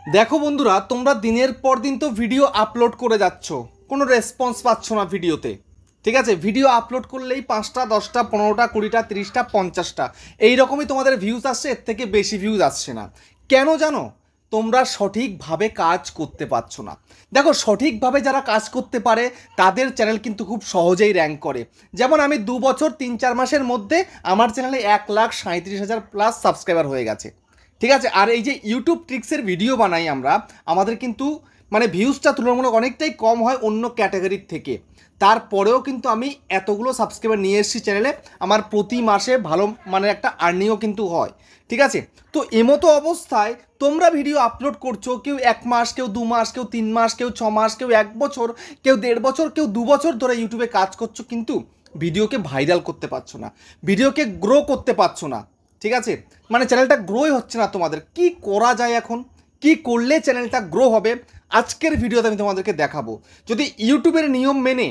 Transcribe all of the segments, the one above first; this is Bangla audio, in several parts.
দেখো বন্ধুরা, তোমরা দিনের পর দিন তো ভিডিও আপলোড করে যাচ্ছ, কোনো রেসপন্স পাচ্ছ না ভিডিওতে। ঠিক আছে, ভিডিও আপলোড করলেই 5টা 10টা 15টা 20টা 30টা 50টা এইরকমই তোমাদের ভিউজ আসছে, এর থেকে বেশি ভিউজ আসছে না। কেন জানো? তোমরা সঠিকভাবে কাজ করতে পারছো না। দেখো, সঠিকভাবে যারা কাজ করতে পারে তাদের চ্যানেল কিন্তু খুব সহজেই র্যাঙ্ক করে। যেমন আমি 2 বছর 3-4 মাসের মধ্যে আমার চ্যানেলে 1,37,000 প্লাস সাবস্ক্রাইবার হয়ে গেছে। ঠিক আছে, আর এই যে ইউটিউব ট্রিক্সের ভিডিও বানাই আমরা, আমাদের কিন্তু মানে ভিউজটা তুলনামূলক অনেকটাই কম হয় অন্য ক্যাটাগরির থেকে। তারপরেও কিন্তু আমি এতগুলো সাবস্ক্রাইবার নিয়ে এসেছি চ্যানেলে, আমার প্রতি মাসে ভালো মানে একটা আর্নিংও কিন্তু হয়। ঠিক আছে, তো এমতো অবস্থায় তোমরা ভিডিও আপলোড করছো, কেউ 1 মাস, কেউ 2 মাস, কেউ 3 মাস, কেউ 6 মাস, কেউ 1 বছর, কেউ 1.5 বছর, কেউ 2 বছর ধরে ইউটিউবে কাজ করছো, কিন্তু ভিডিওকে ভাইরাল করতে পারছো না, ভিডিওকে গ্রো করতে পারছো না। ঠিক আছে, মানে চ্যানেলটা গ্রোই হচ্ছে না। তোমাদের কি করা যায় এখন? কি করলে চ্যানেলটা গ্রো হবে? আজকের ভিডিওতে আমি তোমাদেরকে দেখাবো। যদি ইউটিউবের নিয়ম মেনে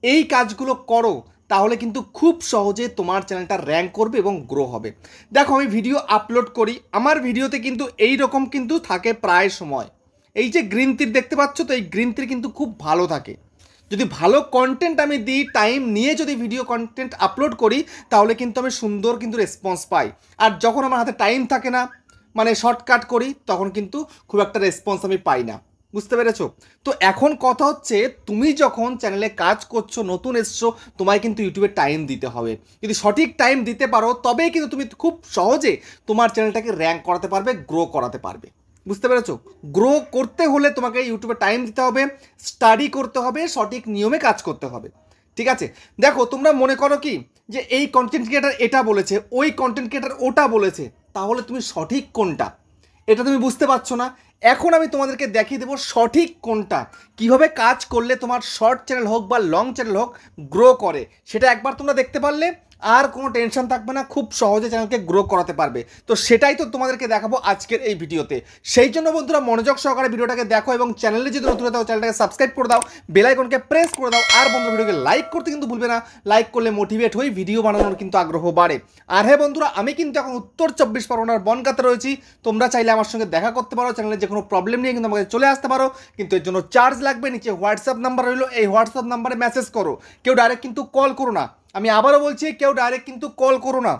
এই কাজগুলো করো, তাহলে কিন্তু খুব সহজে তোমার চ্যানেলটা র্যাঙ্ক করবে এবং গ্রো হবে। দেখো, আমি ভিডিও আপলোড করি, আমার ভিডিওতে কিন্তু এই রকম কিন্তু থাকে প্রায় সময়। এই যে গ্রিন তীর দেখতে পাচ্ছ, তো এই গ্রিন তীর কিন্তু খুব ভালো থাকে। যদি ভালো কন্টেন্ট আমি দিই, টাইম নিয়ে যদি ভিডিও কন্টেন্ট আপলোড করি, তাহলে কিন্তু আমি সুন্দর কিন্তু রেসপন্স পাই। আর যখন আমার হাতে টাইম থাকে না, মানে শর্টকাট করি, তখন কিন্তু খুব একটা রেসপন্স আমি পাই না। বুঝতে পেরেছো? তো এখন কথা হচ্ছে, তুমি যখন চ্যানেলে কাজ করছো, নতুন এসছো, তোমায় কিন্তু ইউটিউবে টাইম দিতে হবে। যদি সঠিক টাইম দিতে পারো, তবেই কিন্তু তুমি খুব সহজে তোমার চ্যানেলটাকে র্যাঙ্ক করাতে পারবে, গ্রো করাতে পারবে। বুঝতে পেরেছো? গ্রো করতে হলে তোমাকে ইউটিউবে টাইম দিতে হবে, স্টাডি করতে হবে, সঠিক নিয়মে কাজ করতে হবে। ঠিক আছে, দেখো, তোমরা মনে করো কি যে এই কন্টেন্ট ক্রিয়েটার এটা বলেছে, ওই কন্টেন্ট ক্রিয়েটার ওটা বলেছে, তাহলে তুমি সঠিক কোনটা এটা তুমি বুঝতে পারছো না। এখন আমি তোমাদেরকে দেখিয়ে দেবো সঠিক কোনটা, কিভাবে কাজ করলে তোমার শর্ট চ্যানেল হোক বা লং চ্যানেল হোক গ্রো করে। সেটা একবার তোমরা দেখতে পারলে আর কোনো টেনশন থাকবে না, খুব সহজে চ্যানেলকে গ্রো করাতে পারবে। তো সেটাই তো তোমাদেরকে দেখাবো আজকের এই ভিডিওতে। সেই জন্য বন্ধুরা, মনোযোগ সহকারে ভিডিওটাকে দেখো এবং চ্যানেলে যদি নতুন হয়ে থাকো, চ্যানেলটাকে সাবস্ক্রাইব করে দাও, বেল আইকনকে প্রেস করে দাও, আর বন্ধুরা ভিডিওকে লাইক করতে কিন্তু ভুলবে না। লাইক করলে মোটিভেট হই, ভিডিও বানানোর কিন্তু আগ্রহ বাড়ে। আর হ্যাঁ বন্ধুরা, আমি কিন্তু এখন উত্তর 24 পরগনার বনগাঁতে রয়েছি। তোমরা চাইলে আমার সঙ্গে দেখা করতে পারো, চ্যানেলে যে কোনো প্রবলেম নিয়ে কিন্তু আমাকে চলে আসতে পারো, কিন্তু এর জন্য চার্জ লাগবে। নিচে হোয়াটসঅ্যাপ নাম্বার রইলো, এই হোয়াটসঅ্যাপ নাম্বারে মেসেজ করো, কেউ ডাইরেক্ট কিন্তু কল করো না। আমি আবারও বলছি, কেউ ডাইরেক্ট কিন্তু কল করো না।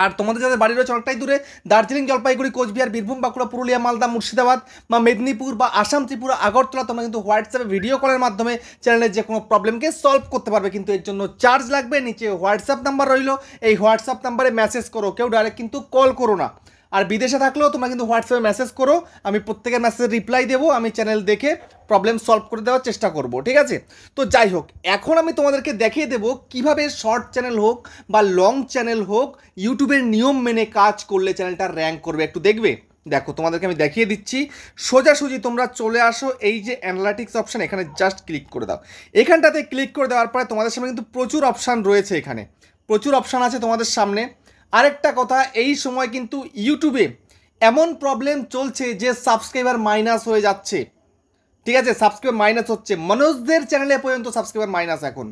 আর তোমাদের যাদের বাড়ি রয়েছে অনেকটাই দূরে, দার্জিলিং, জলপাইগুড়ি, কোচবিহার, বীরভূম, বাঁকুড়া, পুরুলিয়া, মালদা, মুর্শিদাবাদ বা মেদিনীপুর বা আসাম, ত্রিপুরা, আগরতলা, তোমরা কিন্তু হোয়াটসঅ্যাপে ভিডিও কলের মাধ্যমে চ্যানেলের যে কোনো প্রবলেমকে সলভ করতে পারবে, কিন্তু এর জন্য চার্জ লাগবে। নিচে হোয়াটসঅ্যাপ নাম্বার রইলো, এই হোয়াটসঅ্যাপ নাম্বারে মেসেজ করো, কেউ ডাইরেক্ট কিন্তু কল করো না। আর বিদেশে থাকলেও তোমরা কিন্তু হোয়াটসঅ্যাপে মেসেজ করো, আমি প্রত্যেকের মেসেজের রিপ্লাই দেবো, আমি চ্যানেল দেখে প্রবলেম সলভ করে দেওয়ার চেষ্টা করব। ঠিক আছে, তো যাই হোক, এখন আমি তোমাদেরকে দেখিয়ে দেবো কিভাবে শর্ট চ্যানেল হোক বা লং চ্যানেল হোক, ইউটিউবের নিয়ম মেনে কাজ করলে চ্যানেলটা র্যাঙ্ক করবে। একটু দেখবে। দেখো, তোমাদেরকে আমি দেখিয়ে দিচ্ছি। সোজাসুজি তোমরা চলে আসো এই যে অ্যানালিটিক্স অপশান, এখানে জাস্ট ক্লিক করে দাও। এখানটাতে ক্লিক করে দেওয়ার পরে তোমাদের সামনে কিন্তু প্রচুর অপশান রয়েছে, এখানে প্রচুর অপশান আছে তোমাদের সামনে। আরেকটা কথা, এই সময় কিন্তু ইউটিউবে এমন প্রবলেম চলছে যে সাবস্ক্রাইবার মাইনাস হয়ে যাচ্ছে। ঠিক আছে, সাবস্ক্রাইবার মাইনাস হচ্ছে, মানুষদের চ্যানেলে পর্যন্ত সাবস্ক্রাইবার মাইনাস এখন।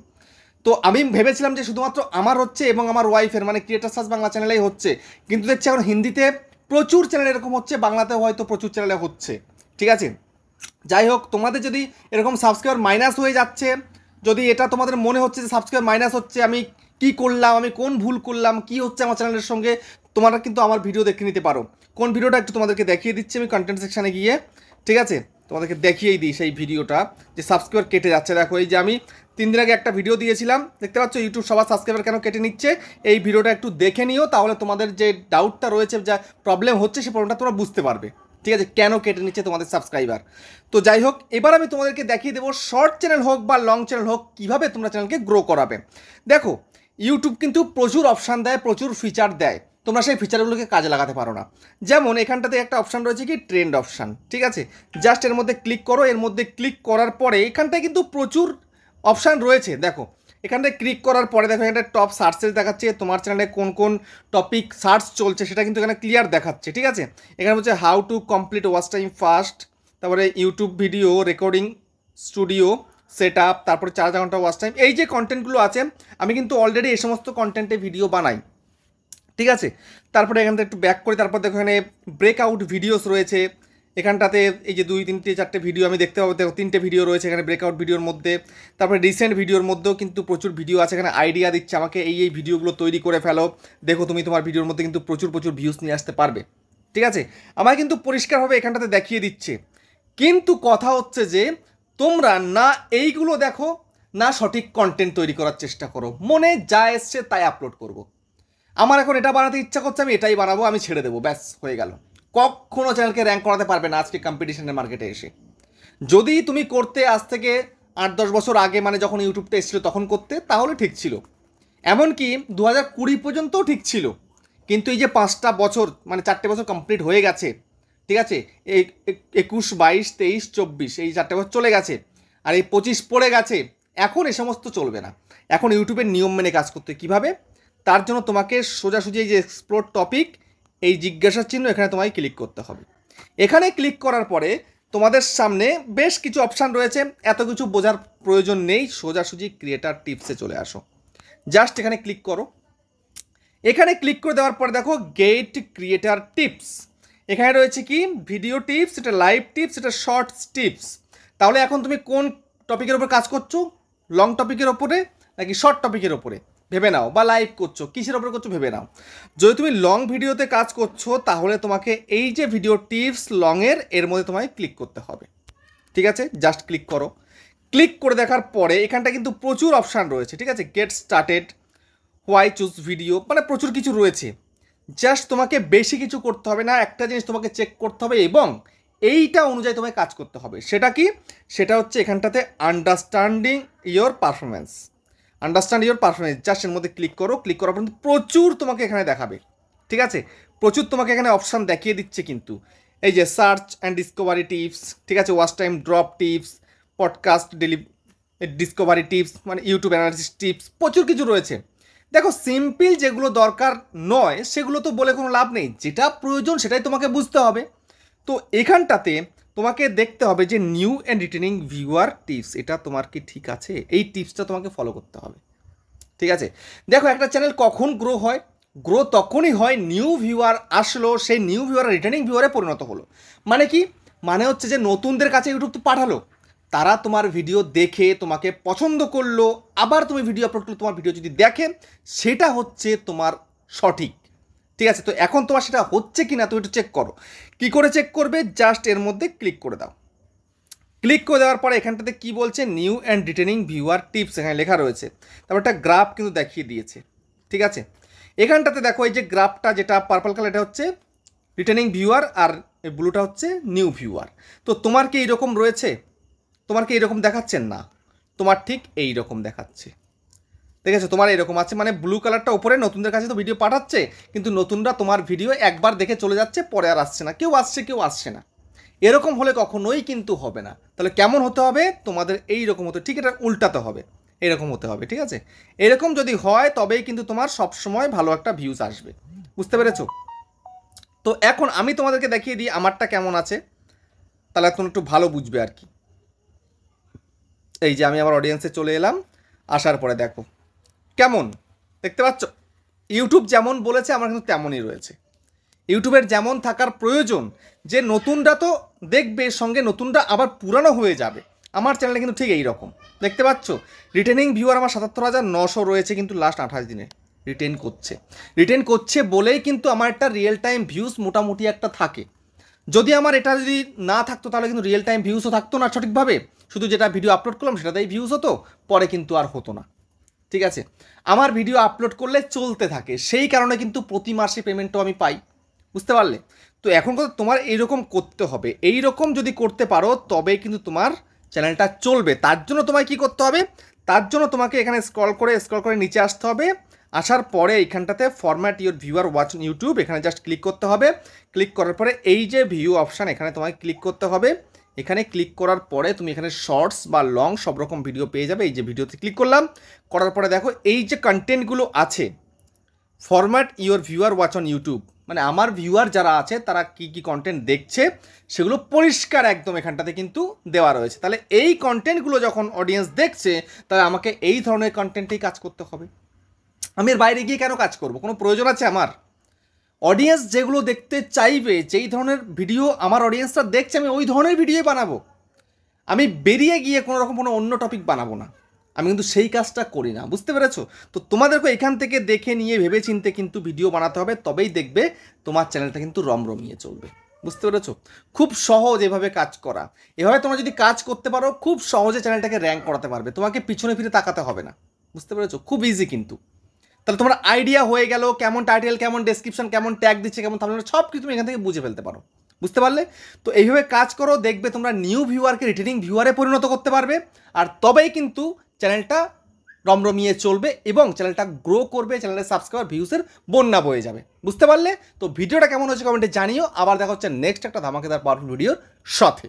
তো আমি ভেবেছিলাম যে শুধুমাত্র আমার হচ্ছে এবং আমার ওয়াইফের, মানে ক্রিয়েটার সার্চ বাংলা চ্যানেলেই হচ্ছে, কিন্তু দেখছি এখন হিন্দিতে প্রচুর চ্যানেল এরকম হচ্ছে, বাংলাতেও হয়তো প্রচুর চ্যানেলে হচ্ছে। ঠিক আছে, যাই হোক, তোমাদের যদি এরকম সাবস্ক্রাইবার মাইনাস হয়ে যাচ্ছে, যদি এটা তোমাদের মনে হচ্ছে যে সাবস্ক্রাইবার মাইনাস হচ্ছে, আমি কি করলাম, আমি কোন ভুল করলাম, কি হচ্ছে আমার চ্যানেলের সঙ্গে, তোমরা কিন্তু আমার ভিডিও দেখে নিতে পারো। কোন ভিডিওটা একটু তোমাদেরকে দেখিয়ে দিচ্ছি আমি কন্টেন্ট সেকশানে গিয়ে। ঠিক আছে, তোমাদেরকে দেখিয়েই দিই সেই ভিডিওটা, যে সাবস্ক্রাইবার কেটে যাচ্ছে। দেখো, এই যে আমি 3 দিন আগে একটা ভিডিও দিয়েছিলাম, দেখতে পাচ্ছ ইউটিউব সবার সাবস্ক্রাইবার কেন কেটে নিচ্ছে। এই ভিডিওটা একটু দেখে নিও, তাহলে তোমাদের যে ডাউটটা রয়েছে, যা প্রবলেম হচ্ছে, সেই প্রবলেমটা তোমরা বুঝতে পারবে। ঠিক আছে, কেন কেটে নিচ্ছে তোমাদের সাবস্ক্রাইবার। তো যাই হোক, এবার আমি তোমাদেরকে দেখিয়ে দেবো শর্ট চ্যানেল হোক বা লং চ্যানেল হোক, কীভাবে তোমরা চ্যানেলকে গ্রো করাবে। দেখো, ইউটিউব কিন্তু প্রচুর অপশান দেয়, প্রচুর ফিচার দেয়, তোমরা সেই ফিচারগুলোকে কাজে লাগাতে পারো না। যেমন এখানটাতে একটা অপশান রয়েছে কি, ট্রেন্ড অপশান। ঠিক আছে, জাস্ট এর মধ্যে ক্লিক করো, এর মধ্যে ক্লিক করার পরে এখানটায় কিন্তু প্রচুর অপশান রয়েছে। দেখো, এখানটায় ক্লিক করার পরে দেখো এখানটা টপ সার্চেস দেখাচ্ছে, তোমার চ্যানেলে কোন কোন টপিক সার্চ চলছে সেটা কিন্তু এখানে ক্লিয়ার দেখাচ্ছে। ঠিক আছে, এখানে হচ্ছে how to complete watch time fast, তারপরে YouTube video recording studio set up, তারপরে 4 ঘন্টা ওয়াচ টাইম, এই যে কন্টেন্টগুলো আছে, আমি কিন্তু অলরেডি এই সমস্ত কন্টেন্টে ভিডিও বানাই। ঠিক আছে, তারপরে এখান থেকে একটু ব্যাক করি, তারপর দেখো এখানে ব্রেকআউট ভিডিওস রয়েছে, এখানটাতে এই যে 2, 3, 4টে ভিডিও আমি দেখতে পাবো, দেখো 3টে ভিডিও রয়েছে এখানে ব্রেকআউট ভিডিওর মধ্যে। তারপরে রিসেন্ট ভিডিওর মধ্যেও কিন্তু প্রচুর ভিডিও আছে, এখানে আইডিয়া দিচ্ছে আমাকে এই ভিডিওগুলো তৈরি করে ফেলো, দেখো তুমি তোমার ভিডিওর মধ্যে কিন্তু প্রচুর ভিউজ নিয়ে আসতে পারবে। ঠিক আছে, আমায় কিন্তু পরিষ্কারভাবে এখানটাতে দেখিয়ে দিচ্ছে। কিন্তু কথা হচ্ছে যে তোমরা না এইগুলো দেখো, না সঠিক কন্টেন্ট তৈরি করার চেষ্টা করো, মনে যা এসছে তাই আপলোড করব। আমার এখন এটা বানাতে ইচ্ছা করছে, আমি এটাই বানাবো, আমি ছেড়ে দেবো, ব্যাস হয়ে গেল। কখনো চ্যানেলকে র্যাঙ্ক করাতে পারবে না আজকে কম্পিটিশনের মার্কেটে এসে। যদি তুমি করতে আজ থেকে 8-10 বছর আগে, মানে যখন ইউটিউবটা এসেছিলো তখন করতে, তাহলে ঠিক ছিল, এমনকি 2020 পর্যন্তও ঠিক ছিল। কিন্তু এই যে 5টা বছর, মানে 4টে বছর কমপ্লিট হয়ে গেছে, ঠিক আছে, এই 21, 22, 23, 24 এই 4টে বছর চলে গেছে, আর এই 25 পড়ে গেছে। এখন এ সমস্ত চলবে না, এখন ইউটিউবের নিয়ম মেনে কাজ করতে। কীভাবে? তার জন্য তোমাকে সোজাসুজি এই যে এক্সপ্লোর টপিক, এই জিজ্ঞাসার চিহ্ন, এখানে তোমায় ক্লিক করতে হবে। এখানে ক্লিক করার পরে তোমাদের সামনে বেশ কিছু অপশান রয়েছে, এত কিছু বোঝার প্রয়োজন নেই, সোজাসুজি ক্রিয়েটার টিপসে চলে আসো। জাস্ট এখানে ক্লিক করো। এখানে ক্লিক করে দেওয়ার পরে দেখো গেট ক্রিয়েটার টিপস, এখানে রয়েছে কি ভিডিও টিপস, এটা লাইভ টিপস, এটা শর্টস টিপস। তাহলে এখন তুমি কোন টপিকের ওপর কাজ করছো? লং টপিকের ওপরে নাকি শর্ট টপিকের ওপরে ভেবে নাও, বা লাইভ করছো, কিসের ওপরে করছো ভেবে নাও। যদি তুমি লং ভিডিওতে কাজ করছো তাহলে তোমাকে এই যে ভিডিও টিপস লংয়ের, এর মধ্যে তোমায় ক্লিক করতে হবে। ঠিক আছে, জাস্ট ক্লিক করো। ক্লিক করে দেখার পরে এখানটা কিন্তু প্রচুর অপশান রয়েছে, ঠিক আছে, get started, why choose video, মানে প্রচুর কিছু রয়েছে। জাস্ট তোমাকে বেশি কিছু করতে হবে না, একটা জিনিস তোমাকে চেক করতে হবে এবং এইটা অনুযায়ী তোমায় কাজ করতে হবে। সেটা কি? সেটা হচ্ছে এখানটাতে understanding your performance, understand your performance. Just এর মধ্যে ক্লিক করো। ক্লিক করার পর প্রচুর তোমাকে এখানে দেখাবে, ঠিক আছে, প্রচুর তোমাকে এখানে অপশান দেখিয়ে দিচ্ছে কিন্তু। এই যে সার্চ অ্যান্ড ডিসকভারি টিপস, ঠিক আছে, watch time drop tips, podcast Discovery tips, মানে ইউটিউব অ্যানালিসিস টিপস, প্রচুর কিছু রয়েছে। দেখো সিম্পল যেগুলো দরকার নয় সেগুলো তো বলে কোনো লাভ নেই, যেটা প্রয়োজন সেটাই তোমাকে বুঝতে হবে। তো এখানটাতে তোমাকে দেখতে হবে যে new and retaining viewer tips, এটা তোমার কি ঠিক আছে? এই টিপসটা তোমাকে ফলো করতে হবে, ঠিক আছে। দেখো একটা চ্যানেল কখন গ্রো হয়? গ্রো তখনই হয় নিউ ভিউয়ার আসলো, সেই নিউ ভিউয়ার রিটার্নিং ভিউয়ারে পরিণত হলো। মানে কি? মানে হচ্ছে যে নতুনদের কাছে ইউটিউব তো পাঠালো, তারা তোমার ভিডিও দেখে তোমাকে পছন্দ করলো, আবার তুমি ভিডিও আপলোড করলে তোমার ভিডিও যদি দেখে, সেটা হচ্ছে তোমার সঠিক, ঠিক আছে। তো এখন তোমার সেটা হচ্ছে কি না তুমি একটু চেক করো। কী করে চেক করবে? জাস্ট এর মধ্যে ক্লিক করে দাও। ক্লিক করে দেওয়ার পরে এখানটাতে কি বলছে? New and retaining viewer tips এখানে লেখা রয়েছে। তারপর একটা গ্রাফ কিন্তু দেখিয়ে দিয়েছে, ঠিক আছে। এখানটাতে দেখো এই যে গ্রাফটা, যেটা পার্পল কালার, এটা হচ্ছে রিটেনিং ভিউয়ার আর এই ব্লুটা হচ্ছে নিউ ভিউয়ার। তো তোমার কি এইরকম রয়েছে? তোমার কি এইরকম দেখাচ্ছেন? না, তোমার ঠিক এই রকম দেখাচ্ছে, ঠিক আছে। তোমার এরকম আছে, মানে ব্লু কালারটা উপরে নতুনদের কাছে তো ভিডিও পাঠাচ্ছে, কিন্তু নতুনরা তোমার ভিডিও একবার দেখে চলে যাচ্ছে, পরে আর আসছে না, কেউ আসছে কেউ আসছে না। এরকম হলে কখনোই কিন্তু হবে না। তাহলে কেমন হতে হবে? তোমাদের এই রকম হতে, ঠিক, এটা উল্টাতে হবে, এরকম হতে হবে, ঠিক আছে। এরকম যদি হয় তবেই কিন্তু তোমার সবসময় ভালো একটা ভিউজ আসবে, বুঝতে পেরেছো? তো এখন আমি তোমাদেরকে দেখিয়ে দিই আমারটা কেমন আছে, তাহলে এখন একটু ভালো বুঝবে আর কি। এই যে আমি আমার অডিয়েন্সে চলে এলাম, আসার পরে দেখো কেমন, দেখতে পাচ্ছ? ইউটিউব যেমন বলেছে আমার কিন্তু তেমনই রয়েছে। ইউটিউবের যেমন থাকার প্রয়োজন, যে নতুনরা তো দেখবে, সঙ্গে নতুনরা আবার পুরানো হয়ে যাবে। আমার চ্যানেলে কিন্তু ঠিক এই রকম দেখতে পাচ্ছ। রিটেনিং ভিউয়ার আমার 77,900 রয়েছে, কিন্তু লাস্ট 28 দিনে রিটেন করছে বলেই কিন্তু আমার একটা রিয়েল টাইম ভিউজ মোটামুটি একটা থাকে। যদি আমার এটা যদি না থাকতো তাহলে কিন্তু রিয়েল টাইম ভিউজও থাকতো না সঠিকভাবে, শুধু যেটা ভিডিও আপলোড করলাম সেটাতেই ভিউজ হতো, পরে কিন্তু আর হতো না, ঠিক আছে। আমার ভিডিও আপলোড করলে চলতে থাকে, সেই কারণে কিন্তু প্রতি মাসে পেমেন্টও আমি পাই, বুঝতে পারলে? তো এখন কথা তোমার এইরকম করতে হবে, এই রকম যদি করতে পারো তবেই কিন্তু তোমার চ্যানেলটা চলবে। তার জন্য তোমায় কী করতে হবে? তার জন্য তোমাকে এখানে স্ক্রল করে নিচে আসতে হবে। আসার পরে এইখানটাতে format your viewer watch YouTube, এখানে জাস্ট ক্লিক করতে হবে। ক্লিক করার পরে এই যে ভিউ অপশান, এখানে তোমায় ক্লিক করতে হবে। এখানে ক্লিক করার পরে তুমি এখানে শর্টস বা লং সব রকম ভিডিও পেয়ে যাবে। এই যে ভিডিওতে ক্লিক করলাম, করার পরে দেখো এই যে কন্টেন্টগুলো আছে, format your viewer watch on YouTube, মানে আমার ভিউয়ার যারা আছে তারা কি কি কন্টেন্ট দেখছে সেগুলো পরিষ্কার একদম এখানটাতে কিন্তু দেওয়া রয়েছে। তাহলে এই কন্টেন্টগুলো যখন অডিয়েন্স দেখছে, তাহলে আমাকে এই ধরনের কন্টেন্টেই কাজ করতে হবে। আমি এর বাইরে গিয়ে কেন কাজ করব? কোনো প্রয়োজন আছে আমার? অডিয়েন্স যেগুলো দেখতে চাইবে, যেই ধরনের ভিডিও আমার অডিয়েন্সরা দেখছে, আমি ওই ধরনের ভিডিওই বানাবো। আমি বেরিয়ে গিয়ে কোনো রকম কোনো অন্য টপিক বানাবো না, আমি কিন্তু সেই কাজটা করি না, বুঝতে পেরেছো? তো তোমাদেরকে এখান থেকে দেখে নিয়ে ভেবে চিনতে কিন্তু ভিডিও বানাতে হবে, তবেই দেখবে তোমার চ্যানেলটা কিন্তু রমরমিয়ে চলবে, বুঝতে পেরেছো? খুব সহজ এভাবে কাজ করা। এভাবে তোমরা যদি কাজ করতে পারো, খুব সহজে চ্যানেলটাকে র্যাঙ্ক করাতে পারবে, তোমাকে পিছনে ফিরে তাকাতে হবে না, বুঝতে পেরেছো? খুব ইজি কিন্তু। তাহলে তোমার আইডিয়া হয়ে গেল কেমন টাইটেল, কেমন ডেসক্রিপশন, কেমন ট্যাগ দিচ্ছে, কেমন থাম্বনেল, সব কিছু তুমি এখান থেকে বুঝে ফেলতে পারো, বুঝতে পারলে? তো এইভাবে কাজ করো, দেখবে তোমরা নিউ ভিউয়ারকে রিটার্নিং ভিউয়ারে পরিণত করতে পারবে, আর তবেই কিন্তু চ্যানেলটা রমরমিয়ে চলবে এবং চ্যানেলটা গ্রো করবে, চ্যানেলের সাবস্ক্রাইবার ভিউসের বন্যা বয়ে যাবে, বুঝতে পারলে? তো ভিডিওটা কেমন হচ্ছে কমেন্টে জানিও। আবার দেখা হচ্ছে নেক্সট একটা ধামাকেদার পাওয়ারফুল ভিডিওর সাথে।